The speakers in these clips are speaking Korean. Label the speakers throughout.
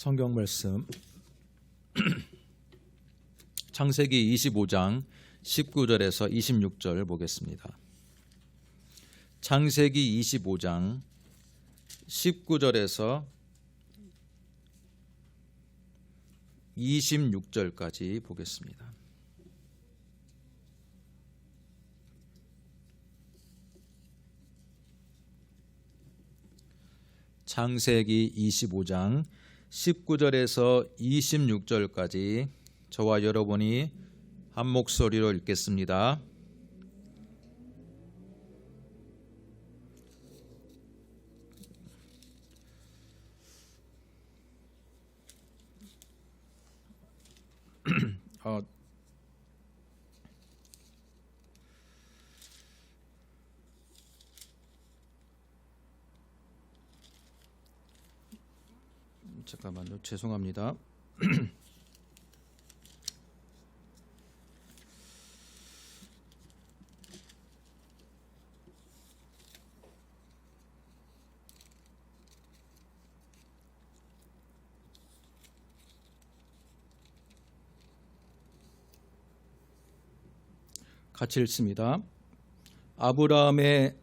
Speaker 1: 성경 말씀 창세기 25장 19절에서 26절 보겠습니다. 창세기 25장 19절에서 26절까지 보겠습니다. 창세기 25장 19절에서 26절까지 저와 여러분이 한 목소리로 읽겠습니다. 잠깐만요. 죄송합니다. 같이 읽습니다. 아브라함의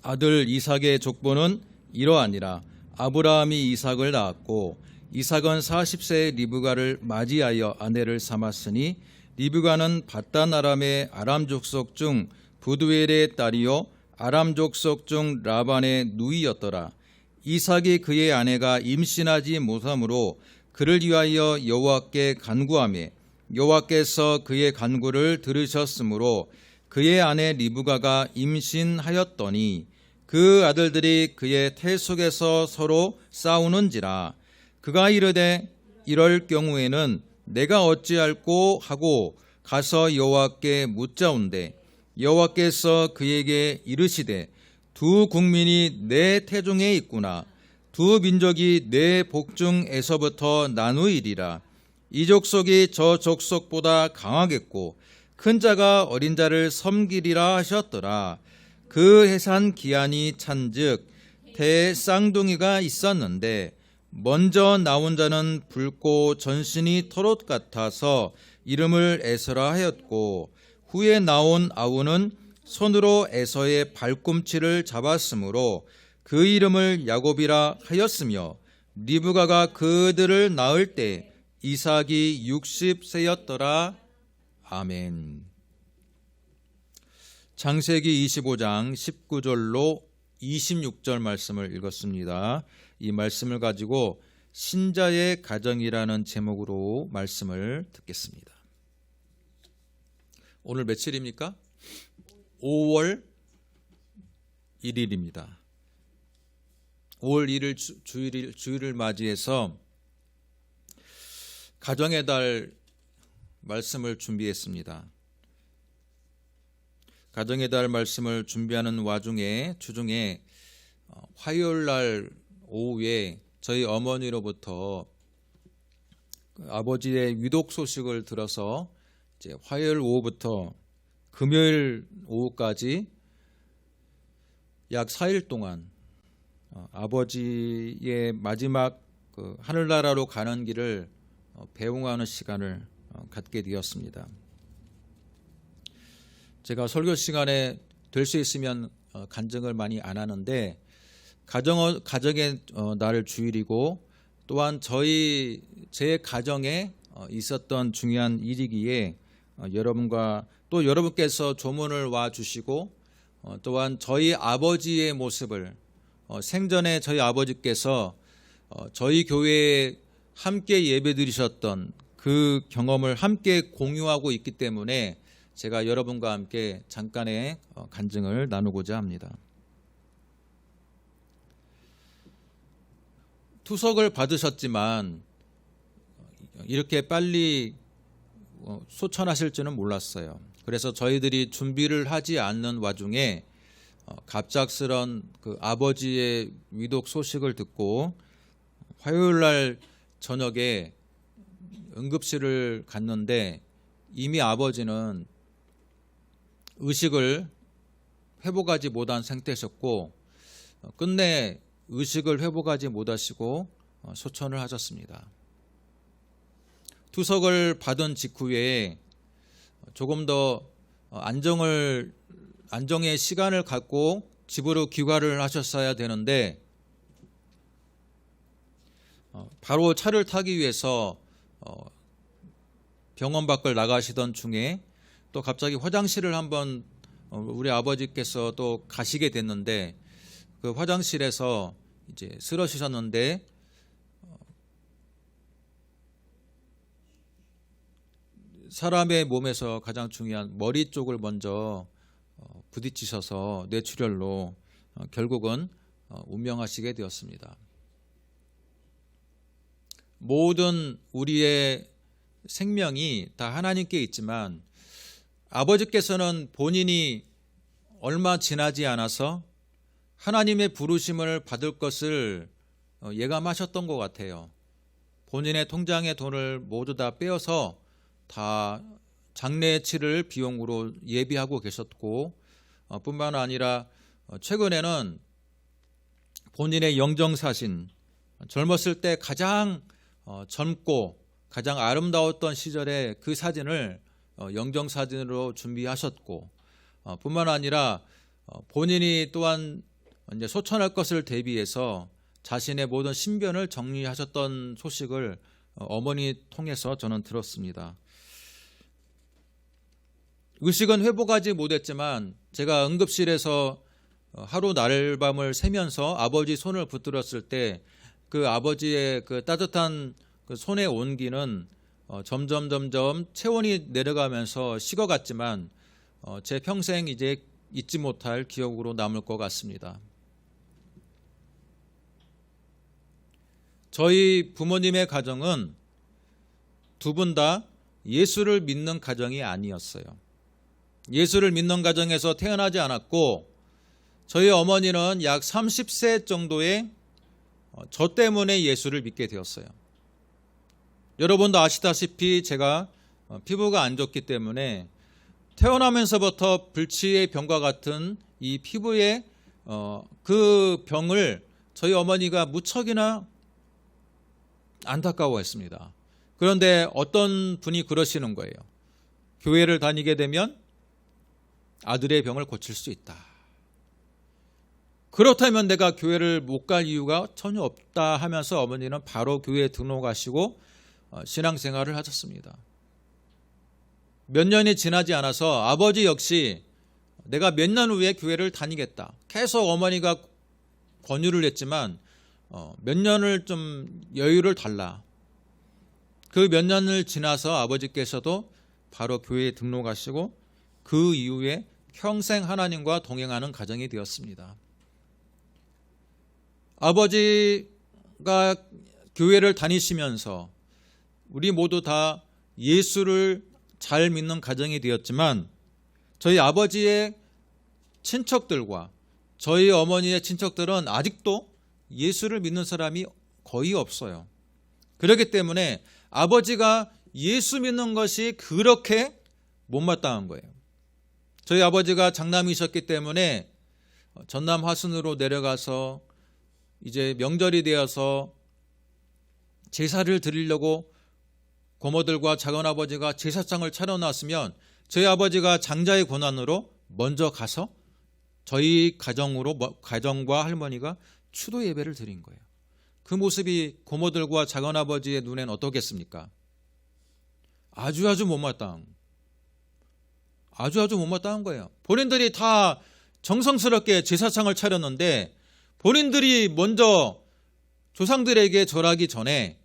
Speaker 1: 아들 이삭의 족보는 이러하니라. 아브라함이 이삭을 낳았고 이삭은 40세에 리브가를 맞이하여 아내를 삼았으니 리브가는 밧단 아람의 아람 족속 중 부두엘의 딸이요 아람 족속 중 라반의 누이였더라. 이삭이 그의 아내가 임신하지 못하므로 그를 위하여 여호와께 간구하며 여호와께서 그의 간구를 들으셨으므로 그의 아내 리브가가 임신하였더니 그 아들들이 그의 태 속에서 서로 싸우는지라. 그가 이르되 이럴 경우에는 내가 어찌할꼬 하고 가서 여호와께 묻자온대 여호와께서 그에게 이르시되 두 국민이 내 태중에 있구나. 두 민족이 내 복중에서부터 나누이리라. 이 족속이 저 족속보다 강하겠고 큰 자가 어린 자를 섬기리라 하셨더라. 그 해산 기한이 찬즉 대쌍둥이가 있었는데 먼저 나온 자는 붉고 전신이 털옷 같아서 이름을 에서라 하였고 후에 나온 아우는 손으로 에서의 발꿈치를 잡았으므로 그 이름을 야곱이라 하였으며 리브가가 그들을 낳을 때 이삭이 60세였더라. 아멘. 창세기 25장 19절로 26절 말씀을 읽었습니다. 이 말씀을 가지고 신자의 가정이라는 제목으로 말씀을 듣겠습니다. 오늘 며칠입니까? 5월 1일입니다. 5월 1일 주일을 맞이해서 가정의 달 말씀을 준비했습니다. 가정의 달 말씀을 준비하는 와중에 주중에 화요일 날 오후에 저희 어머니로부터 아버지의 위독 소식을 들어서 이제 화요일 오후부터 금요일 오후까지 약 4일 동안 아버지의 마지막 하늘나라로 가는 길을 배웅하는 시간을 갖게 되었습니다. 제가 설교 시간에 될 수 있으면 간증을 많이 안 하는데 가정의 날 주일이고 또한 제 가정에 있었던 중요한 일이기에 여러분과 또 여러분께서 조문을 와 주시고 또한 저희 아버지의 모습을 생전에 저희 아버지께서 저희 교회에 함께 예배드리셨던 그 경험을 함께 공유하고 있기 때문에 제가 여러분과 함께 잠깐의 간증을 나누고자 합니다. 투석을 받으셨지만 이렇게 빨리 소천하실 줄은 몰랐어요. 그래서 저희들이 준비를 하지 않는 와중에 갑작스런 그 아버지의 위독 소식을 듣고 화요일 날 저녁에 응급실을 갔는데 이미 아버지는 의식을 회복하지 못한 상태셨고 끝내 의식을 회복하지 못하시고 소천을 하셨습니다. 투석을 받은 직후에 조금 더 안정의 시간을 갖고 집으로 귀가를 하셨어야 되는데 바로 차를 타기 위해서 병원 밖을 나가시던 중에 또 갑자기 화장실을 한번 우리 아버지께서 또 가시게 됐는데 그 화장실에서 이제 쓰러지셨는데 사람의 몸에서 가장 중요한 머리 쪽을 먼저 부딪히셔서 뇌출혈로 결국은 운명하시게 되었습니다. 모든 우리의 생명이 다 하나님께 있지만 아버지께서는 본인이 얼마 지나지 않아서 하나님의 부르심을 받을 것을 예감하셨던 것 같아요. 본인의 통장의 돈을 모두 다 빼어서 다 장례 치를 비용으로 예비하고 계셨고 뿐만 아니라 최근에는 본인의 영정사진, 젊었을 때 가장 젊고 가장 아름다웠던 시절의 그 사진을 영정사진으로 준비하셨고 뿐만 아니라 본인이 또한 이제 소천할 것을 대비해서 자신의 모든 신변을 정리하셨던 소식을 어머니 통해서 저는 들었습니다. 의식은 회복하지 못했지만 제가 응급실에서 하루 날밤을 새면서 아버지 손을 붙들었을 때 그 아버지의 그 따뜻한 그 손의 온기는 점점 체온이 내려가면서 식어갔지만 제 평생 이제 잊지 못할 기억으로 남을 것 같습니다. 저희 부모님의 가정은 두 분 다 예수를 믿는 가정이 아니었어요. 예수를 믿는 가정에서 태어나지 않았고 저희 어머니는 약 30세 정도에 저 때문에 예수를 믿게 되었어요. 여러분도 아시다시피 제가 피부가 안 좋기 때문에 태어나면서부터 불치의 병과 같은 이 피부의 그 병을 저희 어머니가 무척이나 안타까워했습니다. 그런데 어떤 분이 그러시는 거예요. 교회를 다니게 되면 아들의 병을 고칠 수 있다. 그렇다면 내가 교회를 못 갈 이유가 전혀 없다 하면서 어머니는 바로 교회에 등록하시고 신앙생활을 하셨습니다. 몇 년이 지나지 않아서 아버지 역시 내가 몇 년 후에 교회를 다니겠다. 계속 어머니가 권유를 했지만 몇 년을 좀 여유를 달라. 그 몇 년을 지나서 아버지께서도 바로 교회에 등록하시고 그 이후에 평생 하나님과 동행하는 가정이 되었습니다. 아버지가 교회를 다니시면서 우리 모두 다 예수를 잘 믿는 가정이 되었지만 저희 아버지의 친척들과 저희 어머니의 친척들은 아직도 예수를 믿는 사람이 거의 없어요. 그렇기 때문에 아버지가 예수 믿는 것이 그렇게 못마땅한 거예요. 저희 아버지가 장남이셨기 때문에 전남 화순으로 내려가서 이제 명절이 되어서 제사를 드리려고 고모들과 작은아버지가 제사상을 차려놨으면 저희 아버지가 장자의 권한으로 먼저 가서 저희 가정과 할머니가 추도 예배를 드린 거예요. 그 모습이 고모들과 작은아버지의 눈엔 어떻겠습니까? 아주 못마땅한 거예요. 본인들이 다 정성스럽게 제사상을 차렸는데 본인들이 먼저 조상들에게 절하기 전에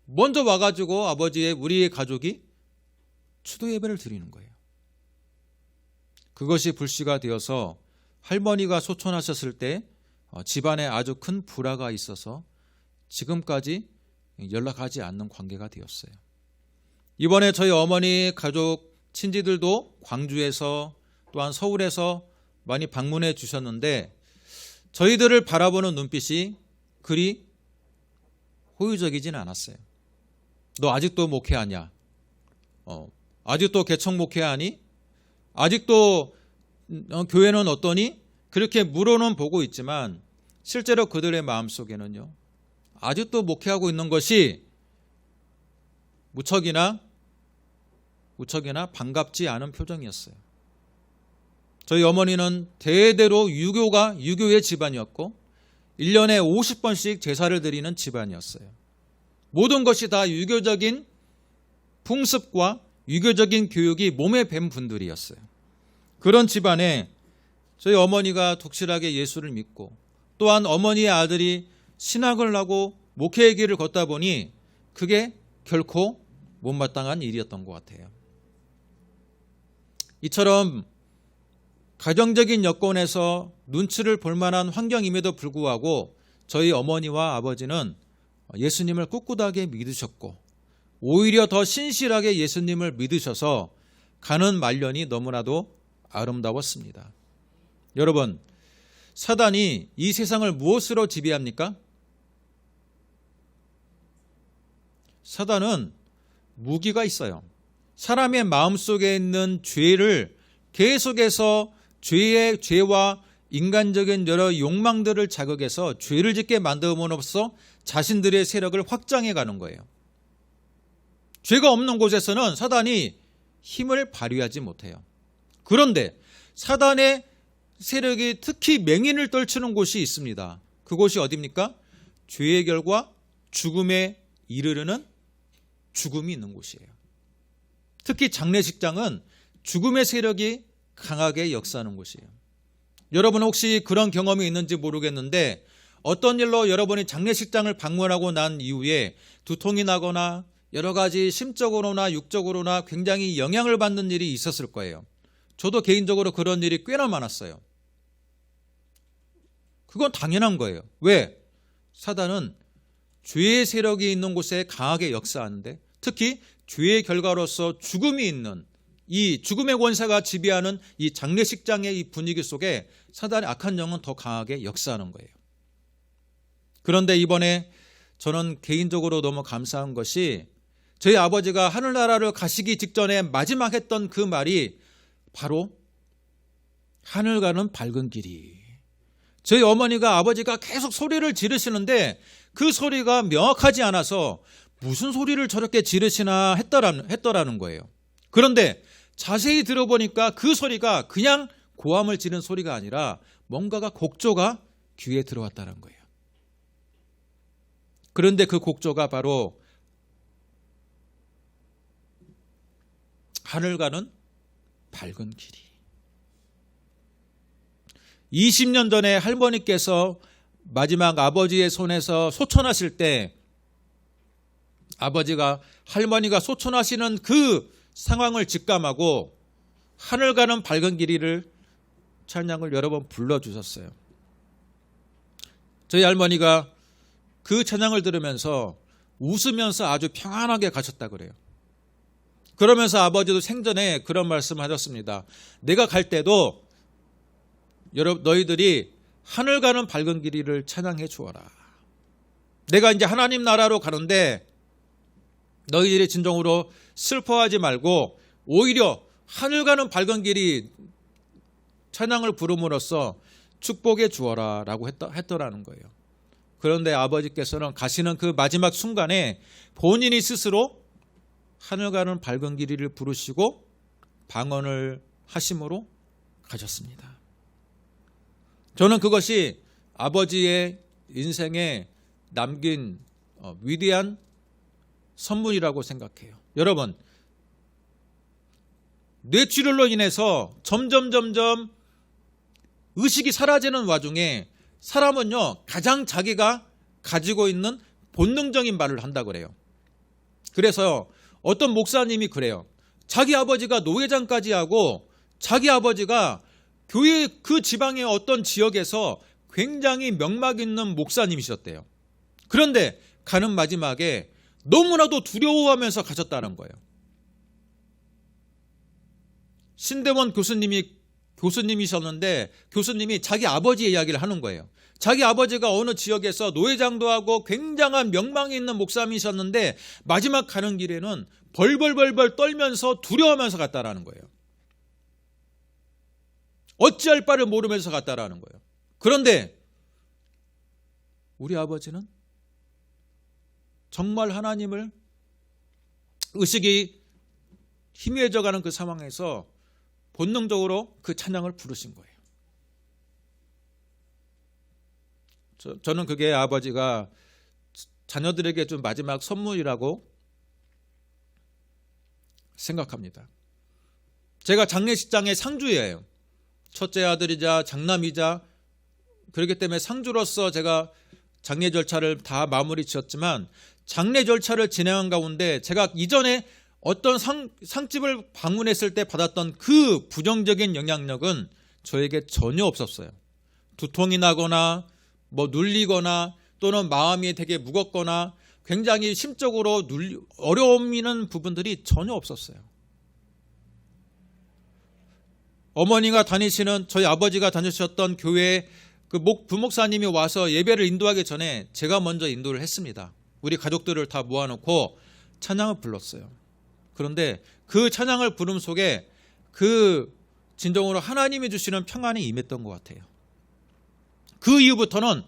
Speaker 1: 먼저 와가지고 우리의 가족이 추도 예배를 드리는 거예요. 그것이 불씨가 되어서 할머니가 소천하셨을 때 집안에 아주 큰 불화가 있어서 지금까지 연락하지 않는 관계가 되었어요. 이번에 저희 어머니 가족 친지들도 광주에서 또한 서울에서 많이 방문해 주셨는데 저희들을 바라보는 눈빛이 그리 호의적이진 않았어요. 너 아직도 목회하냐? 아직도 개척 목회하니? 아직도 교회는 어떠니? 그렇게 물어는 보고 있지만 실제로 그들의 마음속에는요 아직도 목회하고 있는 것이 무척이나 반갑지 않은 표정이었어요. 저희 어머니는 대대로 유교의 집안이었고 1년에 50번씩 제사를 드리는 집안이었어요. 모든 것이 다 유교적인 풍습과 유교적인 교육이 몸에 밴 분들이었어요. 그런 집안에 저희 어머니가 독실하게 예수를 믿고 또한 어머니의 아들이 신학을 하고 목회의 길을 걷다 보니 그게 결코 못마땅한 일이었던 것 같아요. 이처럼 가정적인 여건에서 눈치를 볼 만한 환경임에도 불구하고 저희 어머니와 아버지는 예수님을 꿋꿋하게 믿으셨고 오히려 더 신실하게 예수님을 믿으셔서 가는 말년이 너무나도 아름다웠습니다. 여러분, 사단이 이 세상을 무엇으로 지배합니까? 사단은 무기가 있어요. 사람의 마음속에 있는 죄를 계속해서 죄와 인간적인 여러 욕망들을 자극해서 죄를 짓게 만듦으로써 자신들의 세력을 확장해 가는 거예요. 죄가 없는 곳에서는 사단이 힘을 발휘하지 못해요. 그런데 사단의 세력이 특히 맹인을 떨치는 곳이 있습니다. 그곳이 어디입니까? 죄의 결과 죽음에 이르르는 죽음이 있는 곳이에요. 특히 장례식장은 죽음의 세력이 강하게 역사하는 곳이에요. 여러분 혹시 그런 경험이 있는지 모르겠는데 어떤 일로 여러분이 장례식장을 방문하고 난 이후에 두통이 나거나 여러 가지 심적으로나 육적으로나 굉장히 영향을 받는 일이 있었을 거예요. 저도 개인적으로 그런 일이 꽤나 많았어요. 그건 당연한 거예요. 왜? 사단은 죄의 세력이 있는 곳에 강하게 역사하는데 특히 죄의 결과로서 죽음이 있는 이 죽음의 권세가 지배하는 이 장례식장의 이 분위기 속에 사단의 악한 영은 더 강하게 역사하는 거예요. 그런데 이번에 저는 개인적으로 너무 감사한 것이 저희 아버지가 하늘나라를 가시기 직전에 마지막 했던 그 말이 바로 하늘 가는 밝은 길이. 저희 어머니가 아버지가 계속 소리를 지르시는데 그 소리가 명확하지 않아서 무슨 소리를 저렇게 지르시나 했더라는 거예요. 그런데 자세히 들어보니까 그 소리가 그냥 고함을 지른 소리가 아니라 뭔가가 곡조가 귀에 들어왔다는 거예요. 그런데 그 곡조가 바로 하늘 가는 밝은 길이. 20년 전에 할머니께서 마지막 아버지의 손에서 소천하실 때 아버지가 할머니가 소천하시는 그 상황을 직감하고 하늘 가는 밝은 길이를 찬양을 여러 번 불러주셨어요. 저희 할머니가 그 찬양을 들으면서 웃으면서 아주 평안하게 가셨다 그래요. 그러면서 아버지도 생전에 그런 말씀 하셨습니다. 내가 갈 때도 너희들이 하늘 가는 밝은 길이를 찬양해 주어라. 내가 이제 하나님 나라로 가는데 너희들이 진정으로 슬퍼하지 말고 오히려 하늘 가는 밝은 길이 찬양을 부름으로써 축복해 주어라 라고 했더라는 거예요. 그런데 아버지께서는 가시는 그 마지막 순간에 본인이 스스로 하늘 가는 밝은 길이를 부르시고 방언을 하심으로 가셨습니다. 저는 그것이 아버지의 인생에 남긴 위대한 선물이라고 생각해요. 여러분, 뇌출혈로 인해서 점점 의식이 사라지는 와중에 사람은요 가장 자기가 가지고 있는 본능적인 말을 한다고 그래요. 그래서 어떤 목사님이 그래요. 자기 아버지가 노회장까지 하고 자기 아버지가 교회 그 지방의 어떤 지역에서 굉장히 명막 있는 목사님이셨대요. 그런데 가는 마지막에 너무나도 두려워하면서 가셨다는 거예요. 신대원 교수님이셨는데 교수님이 자기 아버지의 이야기를 하는 거예요. 자기 아버지가 어느 지역에서 노회장도 하고 굉장한 명망이 있는 목사님이셨는데 마지막 가는 길에는 벌벌 떨면서 두려워하면서 갔다라는 거예요. 어찌할 바를 모르면서 갔다라는 거예요. 그런데 우리 아버지는 정말 하나님을 의식이 희미해져가는 그 상황에서 본능적으로 그 찬양을 부르신 거예요. 저는 그게 아버지가 자녀들에게 좀 마지막 선물이라고 생각합니다. 제가 장례식장의 상주예요. 첫째 아들이자 장남이자 그렇기 때문에 상주로서 제가 장례 절차를 다 마무리 지었지만 장례 절차를 진행한 가운데 제가 이전에 어떤 상집을 방문했을 때 받았던 그 부정적인 영향력은 저에게 전혀 없었어요. 두통이 나거나 눌리거나 또는 마음이 되게 무겁거나 굉장히 심적으로 어려움이 있는 부분들이 전혀 없었어요. 어머니가 다니시는 저희 아버지가 다니셨던 교회에 그 부목사님이 와서 예배를 인도하기 전에 제가 먼저 인도를 했습니다. 우리 가족들을 다 모아놓고 찬양을 불렀어요. 그런데 그 찬양을 부름 속에 그 진정으로 하나님이 주시는 평안이 임했던 것 같아요. 그 이후부터는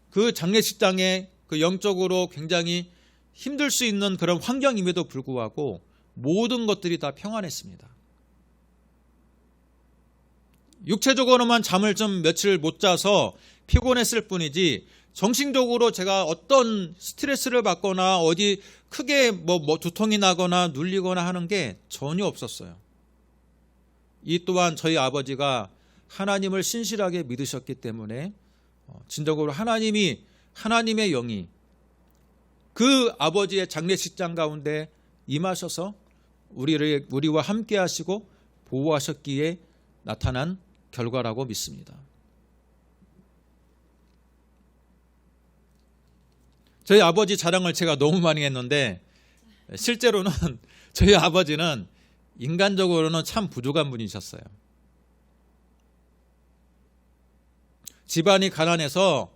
Speaker 1: 그 장례식장에 그 영적으로 굉장히 힘들 수 있는 그런 환경임에도 불구하고 모든 것들이 다 평안했습니다. 육체적으로만 잠을 좀 며칠 못 자서 피곤했을 뿐이지 정신적으로 제가 어떤 스트레스를 받거나 어디 크게 두통이 나거나 눌리거나 하는 게 전혀 없었어요. 이 또한 저희 아버지가 하나님을 신실하게 믿으셨기 때문에 진정으로 하나님의 영이 그 아버지의 장례식장 가운데 임하셔서 우리와 함께 하시고 보호하셨기에 나타난 결과라고 믿습니다. 저희 아버지 자랑을 제가 너무 많이 했는데 실제로는 저희 아버지는 인간적으로는 참 부족한 분이셨어요. 집안이 가난해서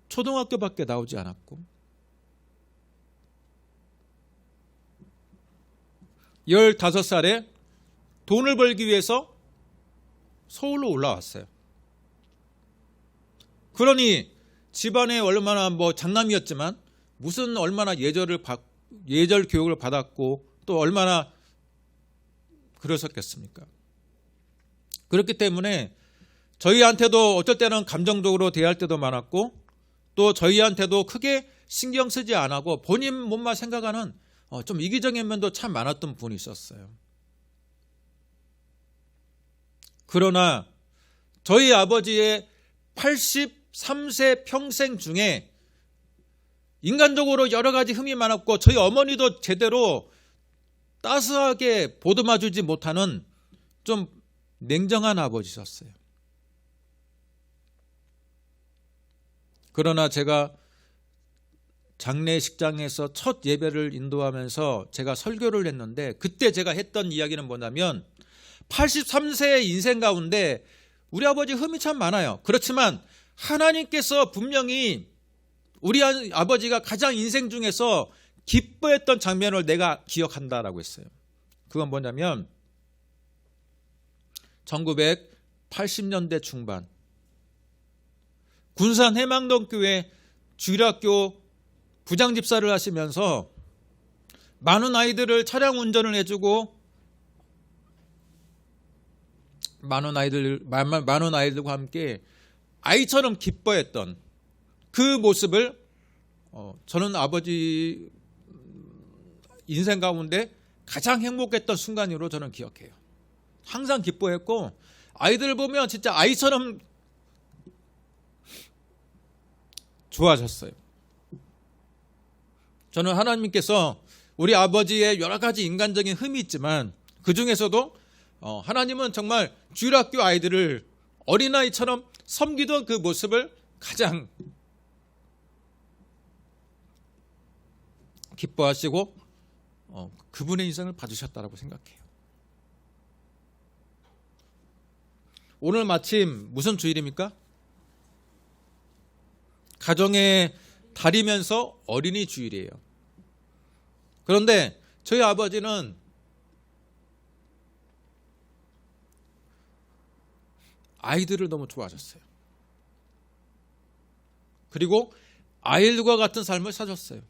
Speaker 1: 초등학교밖에 나오지 않았고 15살에 돈을 벌기 위해서 서울로 올라왔어요. 그러니 집안에 얼마나 장남이었지만 무슨 얼마나 예절 교육을 받았고 또 얼마나 그러셨겠습니까? 그렇기 때문에 저희한테도 어쩔 때는 감정적으로 대할 때도 많았고 또 저희한테도 크게 신경 쓰지 않고 본인 몸만 생각하는 좀 이기적인 면도 참 많았던 분이 있었어요. 그러나 저희 아버지의 83세 평생 중에 인간적으로 여러 가지 흠이 많았고 저희 어머니도 제대로 따스하게 보듬어주지 못하는 좀 냉정한 아버지셨어요. 그러나 제가 장례식장에서 첫 예배를 인도하면서 제가 설교를 했는데 그때 제가 했던 이야기는 뭐냐면 83세의 인생 가운데 우리 아버지 흠이 참 많아요. 그렇지만 하나님께서 분명히 우리 아버지가 가장 인생 중에서 기뻐했던 장면을 내가 기억한다라고 했어요. 그건 뭐냐면 1980년대 중반 군산 해망동교회 주일학교 부장집사를 하시면서 많은 아이들을 차량 운전을 해주고 많은 아이들과 함께 아이처럼 기뻐했던 그 모습을 저는 아버지 인생 가운데 가장 행복했던 순간으로 저는 기억해요. 항상 기뻐했고 아이들을 보면 진짜 아이처럼 좋아하셨어요. 저는 하나님께서 우리 아버지의 여러 가지 인간적인 흠이 있지만 그 중에서도 하나님은 정말 주일학교 아이들을 어린아이처럼 섬기던 그 모습을 가장 기뻐하시고 그분의 인생을 봐주셨다고 생각해요. 오늘 마침 무슨 주일입니까? 가정의 달이면서 어린이 주일이에요. 그런데 저희 아버지는 아이들을 너무 좋아하셨어요. 그리고 아이들과 같은 삶을 사셨어요.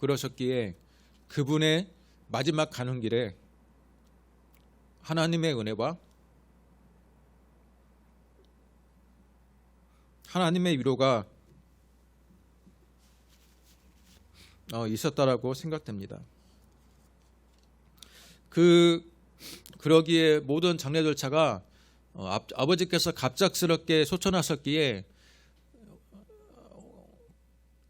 Speaker 1: 그러셨기에 그분의 마지막 가는 길에 하나님의 은혜와 하나님의 위로가 있었다라고 생각됩니다. 그러기에 모든 장례 절차가 아버지께서 갑작스럽게 소천하셨기에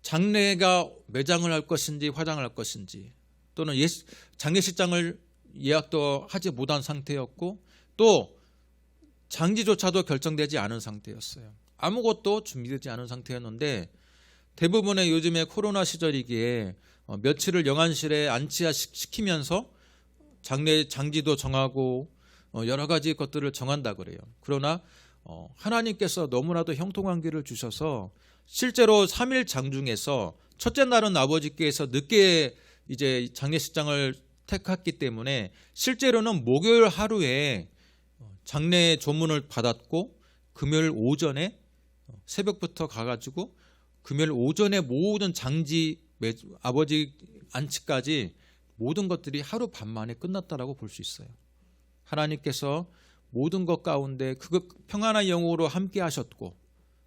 Speaker 1: 장례가 매장을 할 것인지 화장을 할 것인지 또는 장례식장을 예약도 하지 못한 상태였고 또 장지조차도 결정되지 않은 상태였어요. 아무것도 준비되지 않은 상태였는데 대부분의 요즘에 코로나 시절이기에 며칠을 영안실에 안치시키면서 장지도 정하고 여러 가지 것들을 정한다 그래요. 그러나 하나님께서 너무나도 형통한 길을 주셔서 실제로 3일 장중에서 첫째 날은 아버지께서 늦게 이제 장례식장을 택했기 때문에 실제로는 목요일 하루에 장례 조문을 받았고 금요일 오전에 새벽부터 가가지고 금요일 오전에 모든 아버지 안치까지 모든 것들이 하루 반 만에 끝났다라고 볼 수 있어요. 하나님께서 모든 것 가운데 그 평안한 영으로 함께 하셨고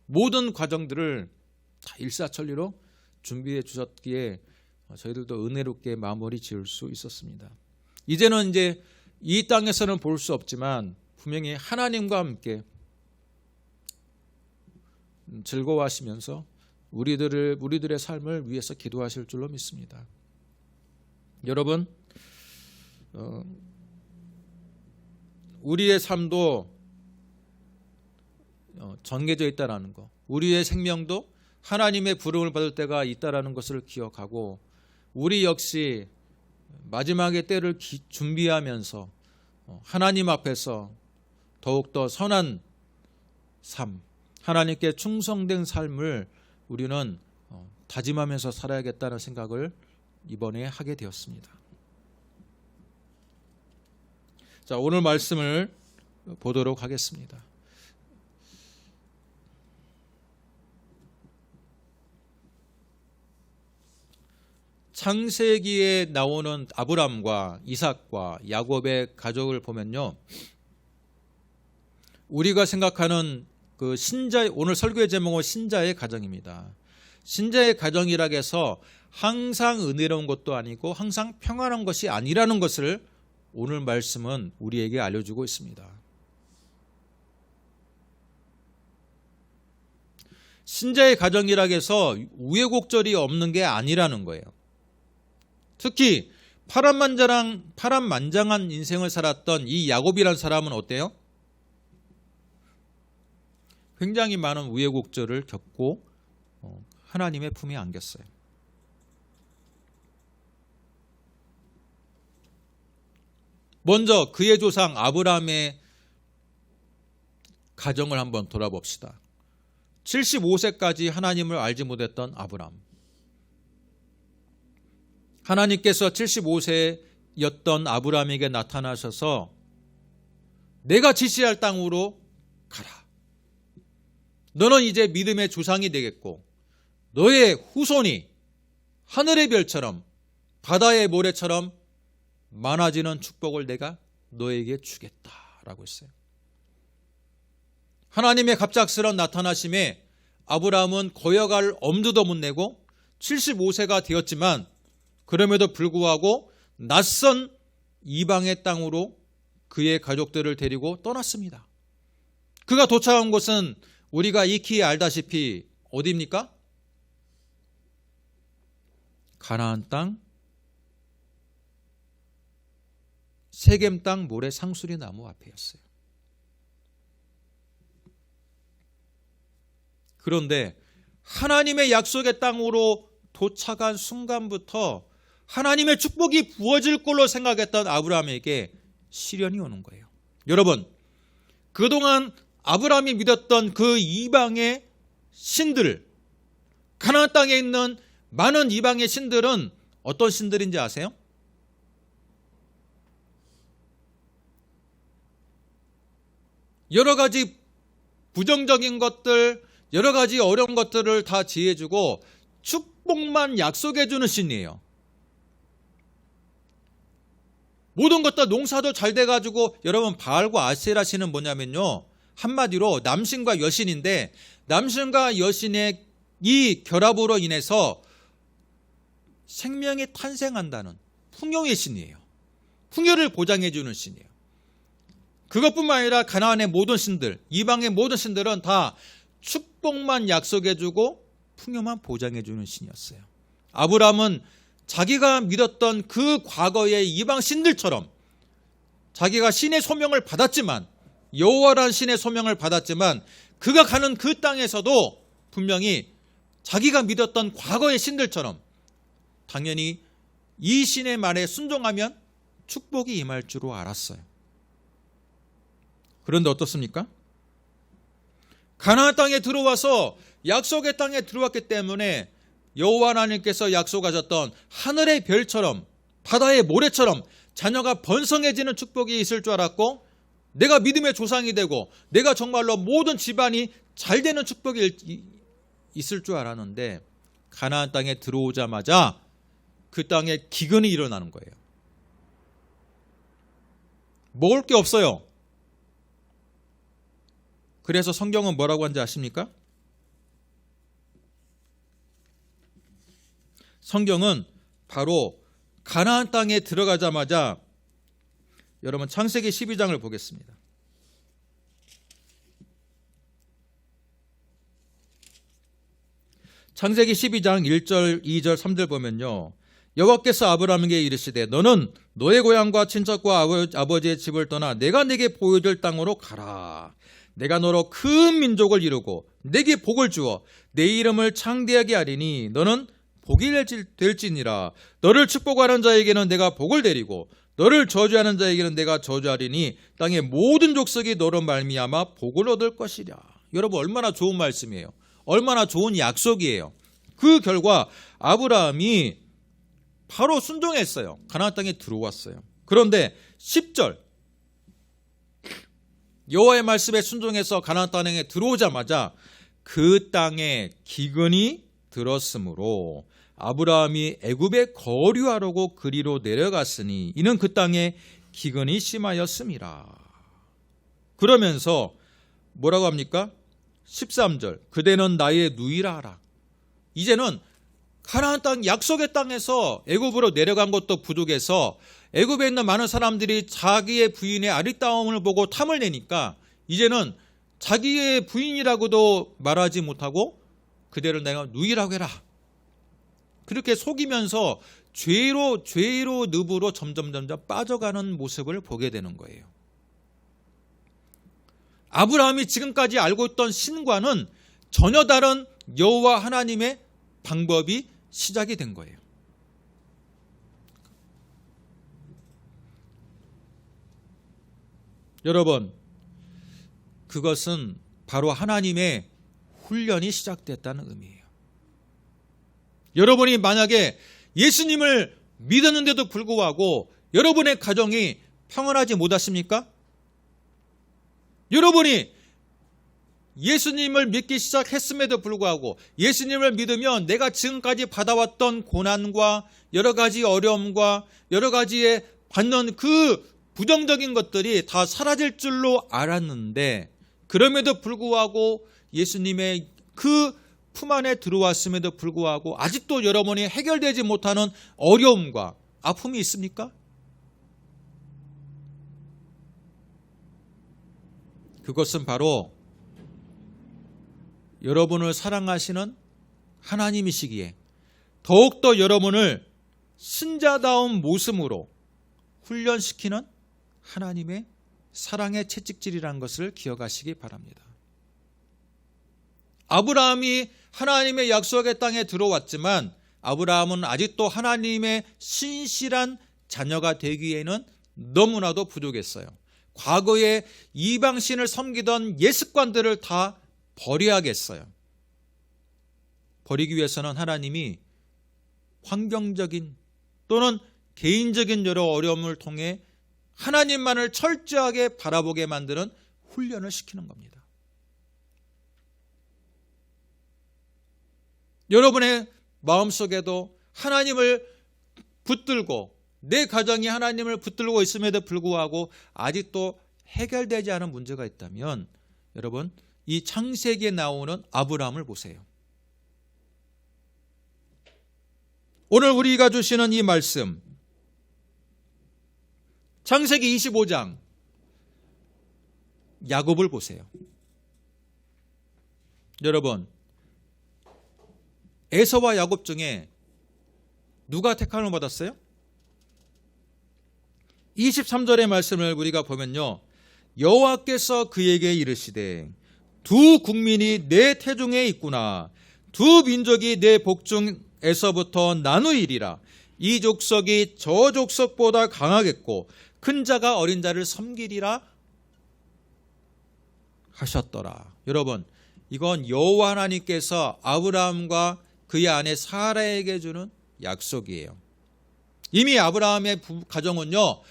Speaker 1: 모든 과정들을 다 일사천리로 준비해 주셨기에 저희들도 은혜롭게 마무리 지을 수 있었습니다. 이제는 이제 이 땅에서는 볼 수 없지만 분명히 하나님과 함께 즐거워하시면서 우리들의 삶을 위해서 기도하실 줄로 믿습니다. 여러분, 우리의 삶도 정해져 있다라는 것, 우리의 생명도 하나님의 부름을 받을 때가 있다라는 것을 기억하고 우리 역시 마지막의 때를 준비하면서 하나님 앞에서 더욱더 선한 삶, 하나님께 충성된 삶을 우리는 다짐하면서 살아야겠다는 생각을 이번에 하게 되었습니다. 자, 오늘 말씀을 보도록 하겠습니다. 창세기에 나오는 아브람과 이삭과 야곱의 가족을 보면요, 우리가 생각하는 그 오늘 설교의 제목은 신자의 가정입니다. 신자의 가정이라 해서 항상 은혜로운 것도 아니고 항상 평안한 것이 아니라는 것을 오늘 말씀은 우리에게 알려주고 있습니다. 신자의 가정이라 해서 우여곡절이 없는 게 아니라는 거예요. 특히 파란만장한 인생을 살았던 이 야곱이라는 사람은 어때요? 굉장히 많은 우여곡절을 겪고 하나님의 품에 안겼어요. 먼저 그의 조상 아브라함의 가정을 한번 돌아봅시다. 75세까지 하나님을 알지 못했던 아브라함. 하나님께서 75세였던 아브라함에게 나타나셔서 내가 지시할 땅으로 가라. 너는 이제 믿음의 조상이 되겠고 너의 후손이 하늘의 별처럼 바다의 모래처럼 많아지는 축복을 내가 너에게 주겠다라고 했어요. 하나님의 갑작스러운 나타나심에 아브라함은 거여갈 엄두도 못 내고 75세가 되었지만 그럼에도 불구하고 낯선 이방의 땅으로 그의 가족들을 데리고 떠났습니다. 그가 도착한 곳은 우리가 익히 알다시피 어디입니까? 가나안 땅, 세겜 땅 모래 상수리 나무 앞이었어요. 그런데 하나님의 약속의 땅으로 도착한 순간부터 하나님의 축복이 부어질 걸로 생각했던 아브라함에게 시련이 오는 거예요. 여러분, 그동안 아브라함이 믿었던 그 이방의 신들, 가나안 땅에 있는 많은 이방의 신들은 어떤 신들인지 아세요? 여러 가지 부정적인 것들, 여러 가지 어려운 것들을 다 지혜주고 축복만 약속해주는 신이에요. 모든 것도 농사도 잘 돼가지고 여러분 바알과 아세라신은 뭐냐면요. 한마디로 남신과 여신인데 남신과 여신의 이 결합으로 인해서 생명이 탄생한다는 풍요의 신이에요. 풍요를 보장해 주는 신이에요. 그것뿐만 아니라 가나안의 모든 신들, 이방의 모든 신들은 다 축복만 약속해 주고 풍요만 보장해 주는 신이었어요. 아브라함은 자기가 믿었던 그 과거의 이방 신들처럼 자기가 신의 소명을 받았지만 여호와라는 신의 소명을 받았지만 그가 가는 그 땅에서도 분명히 자기가 믿었던 과거의 신들처럼 당연히 이 신의 말에 순종하면 축복이 임할 줄로 알았어요. 그런데 어떻습니까? 가나안 땅에 들어와서 약속의 땅에 들어왔기 때문에 여호와 하나님께서 약속하셨던 하늘의 별처럼 바다의 모래처럼 자녀가 번성해지는 축복이 있을 줄 알았고 내가 믿음의 조상이 되고 내가 정말로 모든 집안이 잘 되는 축복이 있을 줄 알았는데 가나안 땅에 들어오자마자 그 땅에 기근이 일어나는 거예요. 먹을 게 없어요. 그래서 성경은 뭐라고 하는지 아십니까? 성경은 바로 가나안 땅에 들어가자마자 여러분 창세기 12장을 보겠습니다. 창세기 12장 1절, 2절, 3절 보면요. 여호와께서 아브라함에게 이르시되 너는 너의 고향과 친척과 아버지의 집을 떠나 내가 네게 보여줄 땅으로 가라. 내가 너로 큰 민족을 이루고 네게 복을 주어 내 이름을 창대하게 하리니 너는 복이 될지니라. 너를 축복하는 자에게는 내가 복을 내리고 너를 저주하는 자에게는 내가 저주하리니 땅의 모든 족속이 너로 말미암아 복을 얻을 것이라. 여러분 얼마나 좋은 말씀이에요. 얼마나 좋은 약속이에요. 그 결과 아브라함이 바로 순종했어요. 가나안 땅에 들어왔어요. 그런데 10절 여호와의 말씀에 순종해서 가나안 땅에 들어오자마자 그 땅에 기근이 들었으므로 아브라함이 애굽에 거류하려고 그리로 내려갔으니 이는 그 땅에 기근이 심하였음이라. 그러면서 뭐라고 합니까? 13절 그대는 나의 누이라 하라. 이제는 가나안 땅 약속의 땅에서 애굽으로 내려간 것도 부족해서 애굽에 있는 많은 사람들이 자기의 부인의 아리따움을 보고 탐을 내니까 이제는 자기의 부인이라고도 말하지 못하고 그대를 내가 누이라고 해라. 그렇게 속이면서 죄로 늪으로 점점 빠져가는 모습을 보게 되는 거예요. 아브라함이 지금까지 알고 있던 신과는 전혀 다른 여호와 하나님의 방법이 시작이 된 거예요. 여러분, 그것은 바로 하나님의 훈련이 시작됐다는 의미예요. 여러분이 만약에 예수님을 믿었는데도 불구하고 여러분의 가정이 평안하지 못하십니까? 여러분이 예수님을 믿기 시작했음에도 불구하고 예수님을 믿으면 내가 지금까지 받아왔던 고난과 여러 가지 어려움과 여러 가지에 받는 그 부정적인 것들이 다 사라질 줄로 알았는데 그럼에도 불구하고 예수님의 그 품 안에 들어왔음에도 불구하고 아직도 여러분이 해결되지 못하는 어려움과 아픔이 있습니까? 그것은 바로 여러분을 사랑하시는 하나님이시기에 더욱더 여러분을 신자다운 모습으로 훈련시키는 하나님의 사랑의 채찍질이라는 것을 기억하시기 바랍니다. 아브라함이 하나님의 약속의 땅에 들어왔지만 아브라함은 아직도 하나님의 신실한 자녀가 되기에는 너무나도 부족했어요. 과거에 이방신을 섬기던 예습관들을 다 버려야겠어요. 버리기 위해서는 하나님이 환경적인 또는 개인적인 여러 어려움을 통해 하나님만을 철저하게 바라보게 만드는 훈련을 시키는 겁니다. 여러분의 마음속에도 하나님을 붙들고 내 가정이 하나님을 붙들고 있음에도 불구하고 아직도 해결되지 않은 문제가 있다면 여러분, 이 창세기에 나오는 아브라함을 보세요. 오늘 우리가 주시는 이 말씀, 창세기 25장 야곱을 보세요. 여러분, 에서와 야곱 중에 누가 택함을 받았어요? 23절의 말씀을 우리가 보면요, 여호와께서 그에게 이르시되 두 국민이 내 태중에 있구나. 두 민족이 내 복중에서부터 나누이리라. 이 족속이 저 족속보다 강하겠고 큰 자가 어린 자를 섬기리라 하셨더라. 여러분, 이건 여호와 하나님께서 아브라함과 그의 아내 사라에게 주는 약속이에요. 이미 아브라함의 가정은요,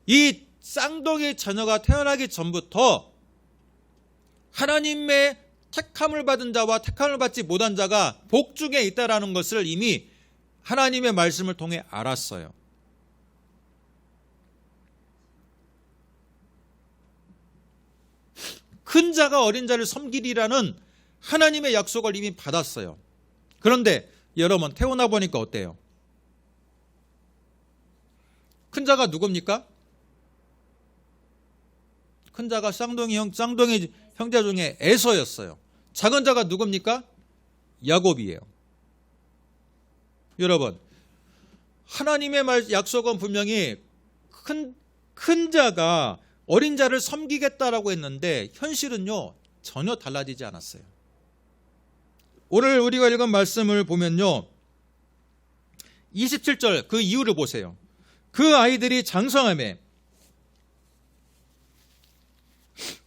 Speaker 1: 이 쌍둥이 자녀가 태어나기 전부터 하나님의 택함을 받은 자와 택함을 받지 못한 자가 복중에 있다라는 것을 이미 하나님의 말씀을 통해 알았어요. 큰 자가 어린 자를 섬기리라는 하나님의 약속을 이미 받았어요. 그런데 여러분, 태어나 보니까 어때요? 큰 자가 누굽니까? 큰 자가 쌍둥이 형제 중에 에서였어요. 작은 자가 누굽니까? 야곱이에요. 여러분, 하나님의 약속은 분명히 큰 자가 어린 자를 섬기겠다라고 했는데 현실은요, 전혀 달라지지 않았어요. 오늘 우리가 읽은 말씀을 보면요, 27절 그 이유를 보세요. 그 아이들이 장성하며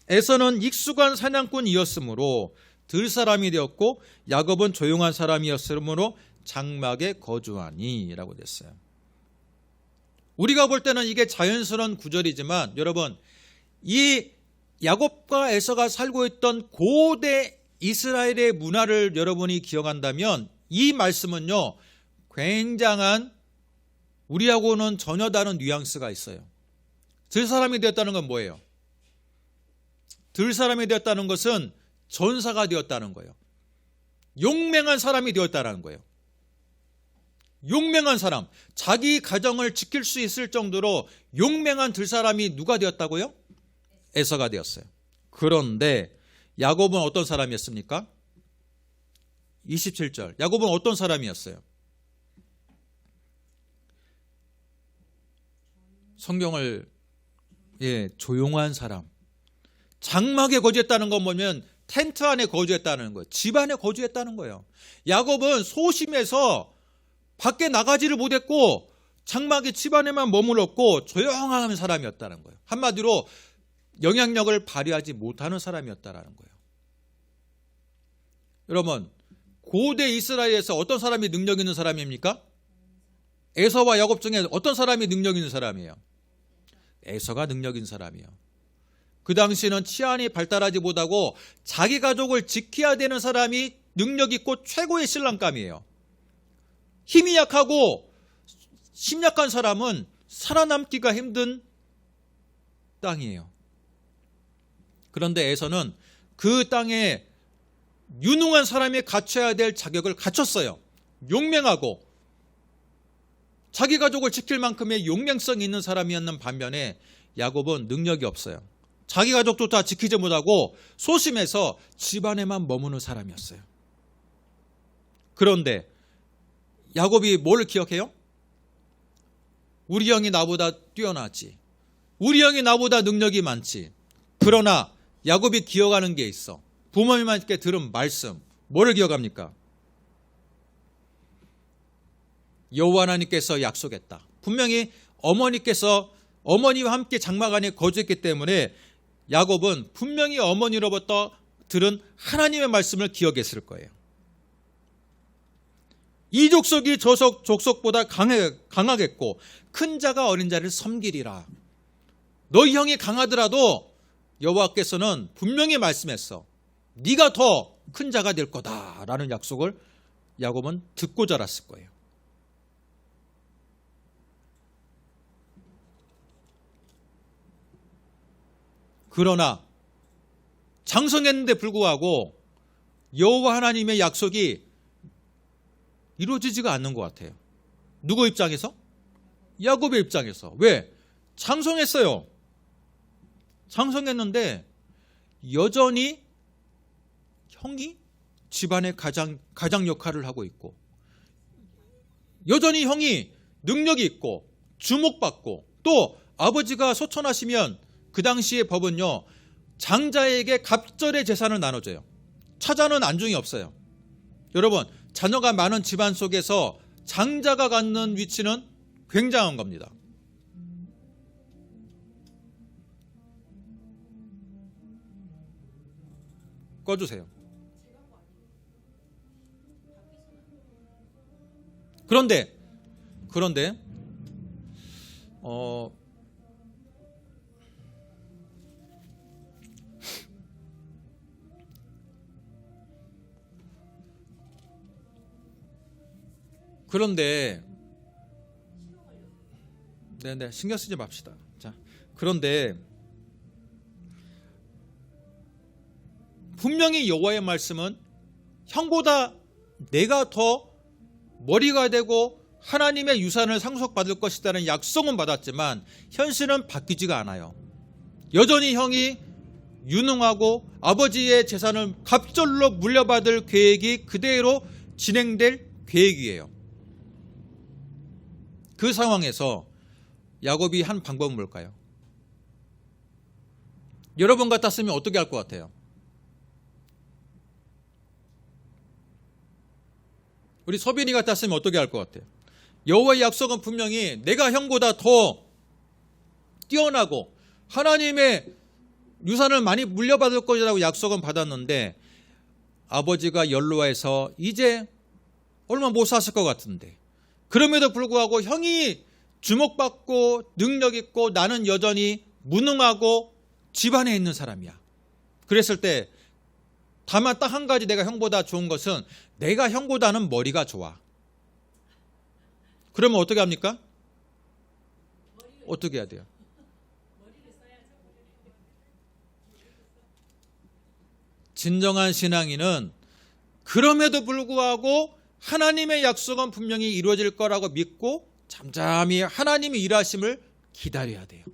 Speaker 1: 에서는 익숙한 사냥꾼이었으므로 들사람이 되었고 야곱은 조용한 사람이었으므로 장막에 거주하니 라고 됐어요. 우리가 볼 때는 이게 자연스러운 구절이지만 여러분, 이 야곱과 에서가 살고 있던 고대 이스라엘의 문화를 여러분이 기억한다면 이 말씀은요, 굉장한 우리하고는 전혀 다른 뉘앙스가 있어요. 들사람이 되었다는 건 뭐예요? 들사람이 되었다는 것은 전사가 되었다는 거예요. 용맹한 사람이 되었다는 거예요. 용맹한 사람, 자기 가정을 지킬 수 있을 정도로 용맹한 들사람이 누가 되었다고요? 에서가 되었어요. 그런데 야곱은 어떤 사람이었습니까? 27절, 야곱은 어떤 사람이었어요? 성경을 조용한 사람, 장막에 거주했다는 건 뭐냐면 텐트 안에 거주했다는 거예요. 집 안에 거주했다는 거예요. 야곱은 소심해서 밖에 나가지를 못했고 장막의 집 안에만 머물렀고 조용한 사람이었다는 거예요. 한마디로 영향력을 발휘하지 못하는 사람이었다는 거예요. 여러분, 고대 이스라엘에서 어떤 사람이 능력 있는 사람입니까? 에서와 야곱 중에 어떤 사람이 능력 있는 사람이에요? 에서가 능력 있는 사람이에요. 그 당시에는 치안이 발달하지 못하고 자기 가족을 지켜야 되는 사람이 능력 있고 최고의 신랑감이에요. 힘이 약하고 심약한 사람은 살아남기가 힘든 땅이에요. 그런데 에서는 그 땅에 유능한 사람이 갖춰야 될 자격을 갖췄어요. 용맹하고 자기 가족을 지킬 만큼의 용맹성이 있는 사람이었는 반면에 야곱은 능력이 없어요. 자기 가족도 다 지키지 못하고 소심해서 집안에만 머무는 사람이었어요. 그런데 야곱이 뭘 기억해요? 우리 형이 나보다 뛰어나지. 우리 형이 나보다 능력이 많지. 그러나 야곱이 기억하는 게 있어. 부모님한테 들은 말씀. 뭐를 기억합니까? 여호와 하나님께서 약속했다. 분명히 어머니와 함께 장막 안에 거주했기 때문에 야곱은 분명히 어머니로부터 들은 하나님의 말씀을 기억했을 거예요. 이 족속이 저 족속보다 강하겠고 큰 자가 어린 자를 섬기리라. 너희 형이 강하더라도 여호와께서는 분명히 말씀했어. 네가 더 큰 자가 될 거다라는 약속을 야곱은 듣고 자랐을 거예요. 그러나 장성했는데 불구하고 여호와 하나님의 약속이 이루어지지가 않는 것 같아요. 누구 입장에서? 야곱의 입장에서. 왜? 장성했어요. 장성했는데 여전히 형이 집안의 가장 역할을 하고 있고, 여전히 형이 능력이 있고 주목받고, 또 아버지가 소천하시면 그 당시의 법은요, 장자에게 갑절의 재산을 나눠줘요. 차자는 안중이 없어요. 여러분, 자녀가 많은 집안 속에서 장자가 갖는 위치는 굉장한 겁니다. 꺼주세요. 그런데 네네, 신경 쓰지 맙시다. 자, 그런데 분명히 여호와의 말씀은 형보다 내가 더 머리가 되고 하나님의 유산을 상속받을 것이라는 약속은 받았지만 현실은 바뀌지가 않아요. 여전히 형이 유능하고 아버지의 재산을 갑절로 물려받을 계획이 그대로 진행될 계획이에요. 그 상황에서 야곱이 한 방법은 뭘까요? 여러분 같았으면 어떻게 할 것 같아요? 우리 서빈이 같았으면 어떻게 할 것 같아요? 여호와의 약속은 분명히 내가 형보다 더 뛰어나고 하나님의 유산을 많이 물려받을 것이라고 약속은 받았는데, 아버지가 연로해서 이제 얼마 못 샀을 것 같은데, 그럼에도 불구하고 형이 주목받고 능력 있고 나는 여전히 무능하고 집안에 있는 사람이야. 그랬을 때 다만 딱 한 가지 내가 형보다 좋은 것은 내가 형보다는 머리가 좋아. 그러면 어떻게 합니까? 어떻게 해야 돼요? 진정한 신앙인은 그럼에도 불구하고 하나님의 약속은 분명히 이루어질 거라고 믿고 잠잠히 하나님의 일하심을 기다려야 돼요.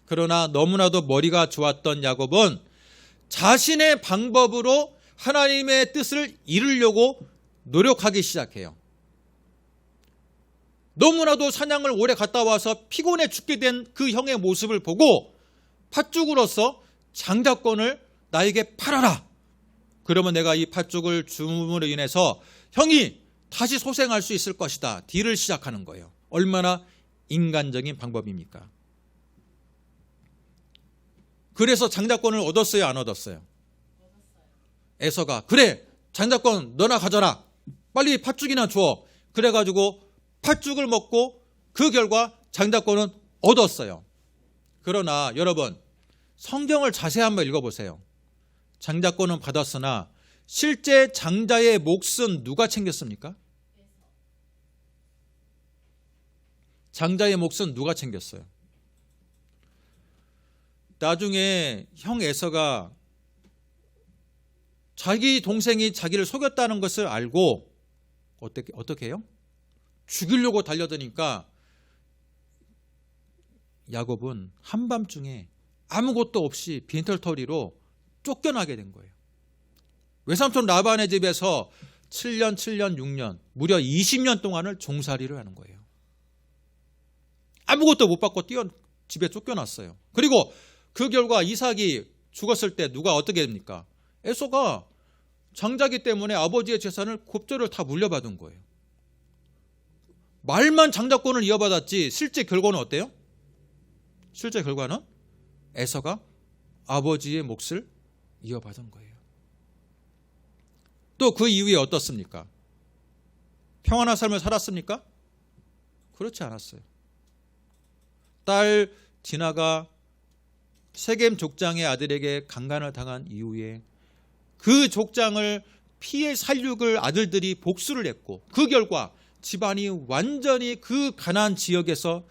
Speaker 1: 그러나 너무나도 머리가 좋았던 야곱은 자신의 방법으로 하나님의 뜻을 이루려고 노력하기 시작해요. 너무나도 사냥을 오래 갔다 와서 피곤해 죽게 된 그 형의 모습을 보고 팥죽으로서 장자권을 나에게 팔아라. 그러면 내가 이 팥죽을 줌으로 인해서 형이 다시 소생할 수 있을 것이다. 딜을 시작하는 거예요. 얼마나 인간적인 방법입니까? 그래서 장자권을 얻었어요, 안 얻었어요? 에서가 그래, 장자권 너나 가져라. 빨리 팥죽이나 줘. 그래가지고 팥죽을 먹고 그 결과 장자권은 얻었어요. 그러나 여러분, 성경을 자세히 한번 읽어보세요. 장자권은 받았으나 실제 장자의 몫은 누가 챙겼습니까? 장자의 몫은 누가 챙겼어요? 나중에 형 에서가 자기 동생이 자기를 속였다는 것을 알고 어떻게 해요? 죽이려고 달려드니까 야곱은 한밤중에 아무것도 없이 빈털터리로 쫓겨나게 된 거예요. 외삼촌 라반의 집에서 7년, 6년, 무려 20년 동안을 종살이를 하는 거예요. 아무것도 못 받고 집에 쫓겨났어요. 그리고 그 결과 이삭이 죽었을 때 누가 어떻게 됩니까? 에서가 장자기 때문에 아버지의 재산을 곱절을 다 물려받은 거예요. 말만 장자권을 이어받았지 실제 결과는 어때요? 실제 결과는 에서가 아버지의 몫을 이어받은 거예요. 또 그 이후에 어떻습니까? 평안한 삶을 살았습니까? 그렇지 않았어요. 딸 디나가 세겜 족장의 아들에게 강간을 당한 이후에 그 족장을 피해 살육을 아들들이 복수를 했고, 그 결과 집안이 완전히 그 가나안 지역에서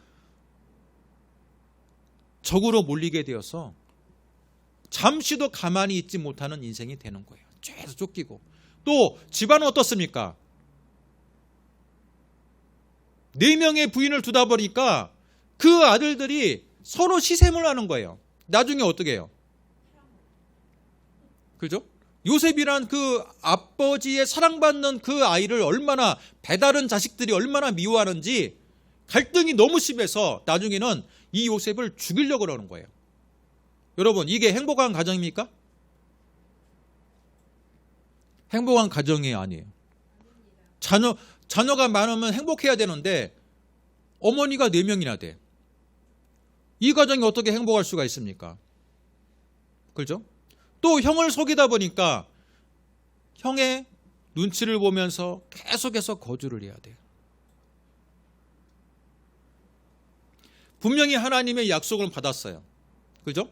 Speaker 1: 적으로 몰리게 되어서 잠시도 가만히 있지 못하는 인생이 되는 거예요. 죄에서 쫓기고. 또 집안은 어떻습니까? 4명의 부인을 두다 보니까 그 아들들이 서로 시샘을 하는 거예요. 나중에 어떻게 해요? 그죠? 요셉이란 그 아버지의 사랑받는 그 아이를 얼마나, 배다른 자식들이 얼마나 미워하는지 갈등이 너무 심해서 나중에는 이 요셉을 죽이려고 그러는 거예요. 여러분, 이게 행복한 가정입니까? 행복한 가정이 아니에요. 자녀가 많으면 행복해야 되는데 어머니가 4명이나 돼. 이 가정이 어떻게 행복할 수가 있습니까? 그렇죠? 또 형을 속이다 보니까 형의 눈치를 보면서 계속해서 거주를 해야 돼요. 분명히 하나님의 약속을 받았어요. 그죠?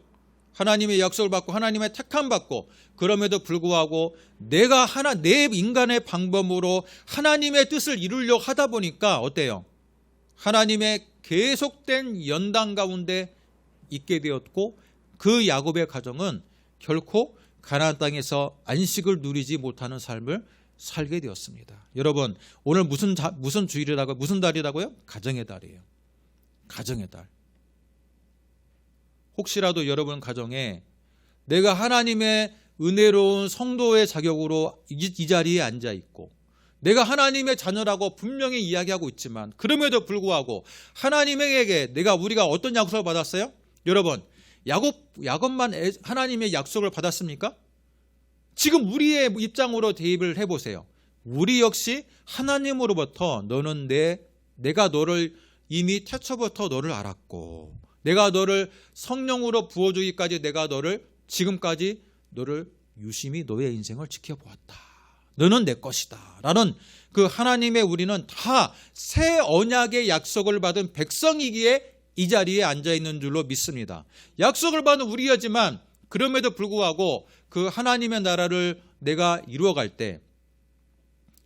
Speaker 1: 하나님의 약속을 받고 하나님의 택함 받고, 그럼에도 불구하고 내가 내 인간의 방법으로 하나님의 뜻을 이루려고 하다 보니까 어때요? 하나님의 계속된 연단 가운데 있게 되었고, 그 야곱의 가정은 결코 가나안 땅에서 안식을 누리지 못하는 삶을 살게 되었습니다. 여러분, 오늘 무슨 주일이라고요? 무슨 달이라고요? 가정의 달이에요. 가정의 달. 혹시라도 여러분 가정에 내가 하나님의 은혜로운 성도의 자격으로 이 자리에 앉아 있고, 내가 하나님의 자녀라고 분명히 이야기하고 있지만 그럼에도 불구하고 하나님에게 우리가 어떤 약속을 받았어요? 여러분, 야곱만 하나님의 약속을 받았습니까? 지금 우리의 입장으로 대입을 해보세요. 우리 역시 하나님으로부터 내가 너를 이미 태초부터 너를 알았고, 내가 너를 성령으로 부어주기까지 내가 지금까지 너를 유심히 너의 인생을 지켜보았다. 너는 내 것이다. 라는 그 하나님의, 우리는 다 새 언약의 약속을 받은 백성이기에 이 자리에 앉아있는 줄로 믿습니다. 약속을 받은 우리였지만 그럼에도 불구하고 그 하나님의 나라를 내가 이루어갈 때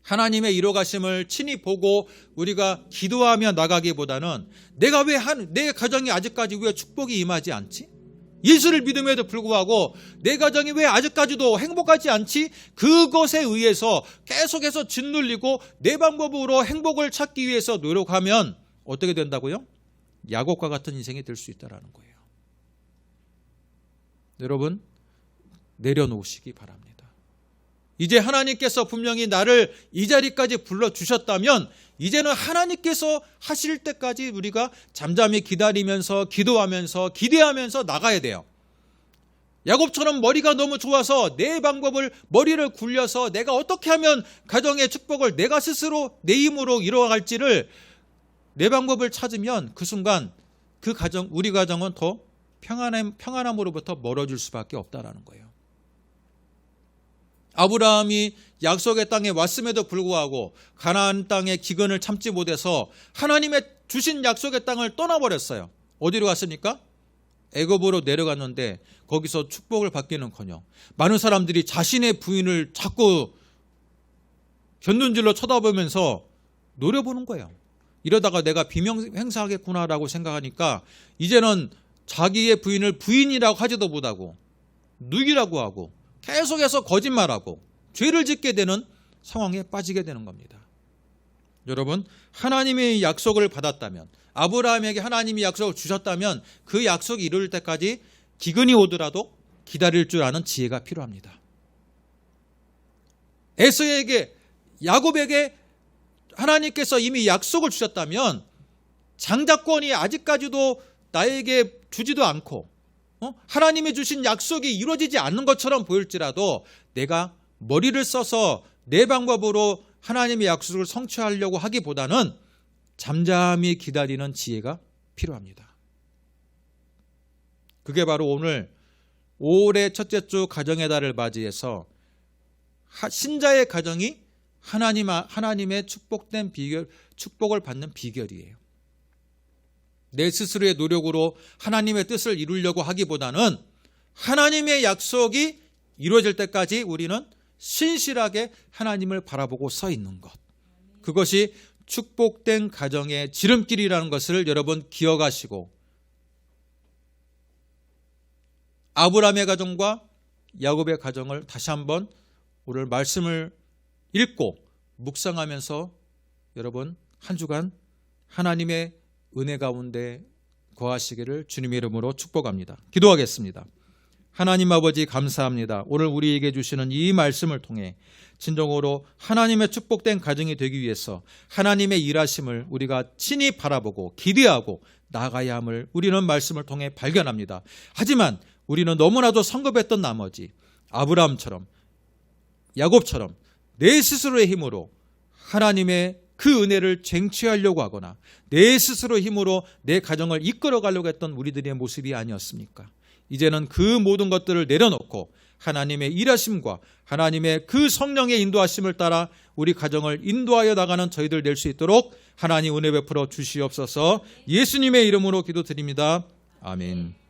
Speaker 1: 하나님의 이루어가심을 친히 보고 우리가 기도하며 나가기보다는 내 가정이 아직까지 왜 축복이 임하지 않지? 예수를 믿음에도 불구하고 내 가정이 왜 아직까지도 행복하지 않지? 그것에 의해서 계속해서 짓눌리고 내 방법으로 행복을 찾기 위해서 노력하면 어떻게 된다고요? 야곱과 같은 인생이 될 수 있다는 거예요. 여러분, 내려놓으시기 바랍니다. 이제 하나님께서 분명히 나를 이 자리까지 불러주셨다면 이제는 하나님께서 하실 때까지 우리가 잠잠히 기다리면서 기도하면서 기대하면서 나가야 돼요. 야곱처럼 머리가 너무 좋아서 내 방법을, 머리를 굴려서 내가 어떻게 하면 가정의 축복을 내가 스스로 내 힘으로 이루어갈지를 내 방법을 찾으면 그 순간 우리 가정은 더 평안함으로부터 멀어질 수밖에 없다라는 거예요. 아브라함이 약속의 땅에 왔음에도 불구하고 가나안 땅의 기근을 참지 못해서 하나님의 주신 약속의 땅을 떠나버렸어요. 어디로 갔습니까? 애굽으로 내려갔는데 거기서 축복을 받기는커녕 많은 사람들이 자신의 부인을 자꾸 견눈질로 쳐다보면서 노려보는 거예요. 이러다가 내가 비명 행사하겠구나라고 생각하니까 이제는 자기의 부인을 부인이라고 하지도 못하고 누이라고 하고 계속해서 거짓말하고 죄를 짓게 되는 상황에 빠지게 되는 겁니다. 여러분, 하나님의 약속을 받았다면, 아브라함에게 하나님이 약속을 주셨다면 그 약속이 이룰 때까지 기근이 오더라도 기다릴 줄 아는 지혜가 필요합니다. 야곱에게 하나님께서 이미 약속을 주셨다면 장자권이 아직까지도 나에게 주지도 않고 하나님이 주신 약속이 이루어지지 않는 것처럼 보일지라도 내가 머리를 써서 내 방법으로 하나님의 약속을 성취하려고 하기보다는 잠잠히 기다리는 지혜가 필요합니다. 그게 바로 오늘 5월의 첫째 주 가정의 달을 맞이해서 신자의 가정이 하나님의 축복된 비결, 축복을 받는 비결이에요. 내 스스로의 노력으로 하나님의 뜻을 이루려고 하기보다는 하나님의 약속이 이루어질 때까지 우리는 신실하게 하나님을 바라보고 서 있는 것. 그것이 축복된 가정의 지름길이라는 것을 여러분 기억하시고 아브라함의 가정과 야곱의 가정을 다시 한번 오늘 말씀을 읽고 묵상하면서 여러분 한 주간 하나님의 은혜 가운데 거하시기를 주님의 이름으로 축복합니다. 기도하겠습니다. 하나님 아버지 감사합니다. 오늘 우리에게 주시는 이 말씀을 통해 진정으로 하나님의 축복된 가정이 되기 위해서 하나님의 일하심을 우리가 친히 바라보고 기대하고 나아가야 함을 우리는 말씀을 통해 발견합니다. 하지만 우리는 너무나도 성급했던 나머지 아브라함처럼 야곱처럼 내 스스로의 힘으로 하나님의 그 은혜를 쟁취하려고 하거나 내 스스로의 힘으로 내 가정을 이끌어가려고 했던 우리들의 모습이 아니었습니까? 이제는 그 모든 것들을 내려놓고 하나님의 일하심과 하나님의 그 성령의 인도하심을 따라 우리 가정을 인도하여 나가는 저희들 될 수 있도록 하나님 은혜 베풀어 주시옵소서. 예수님의 이름으로 기도드립니다. 아멘.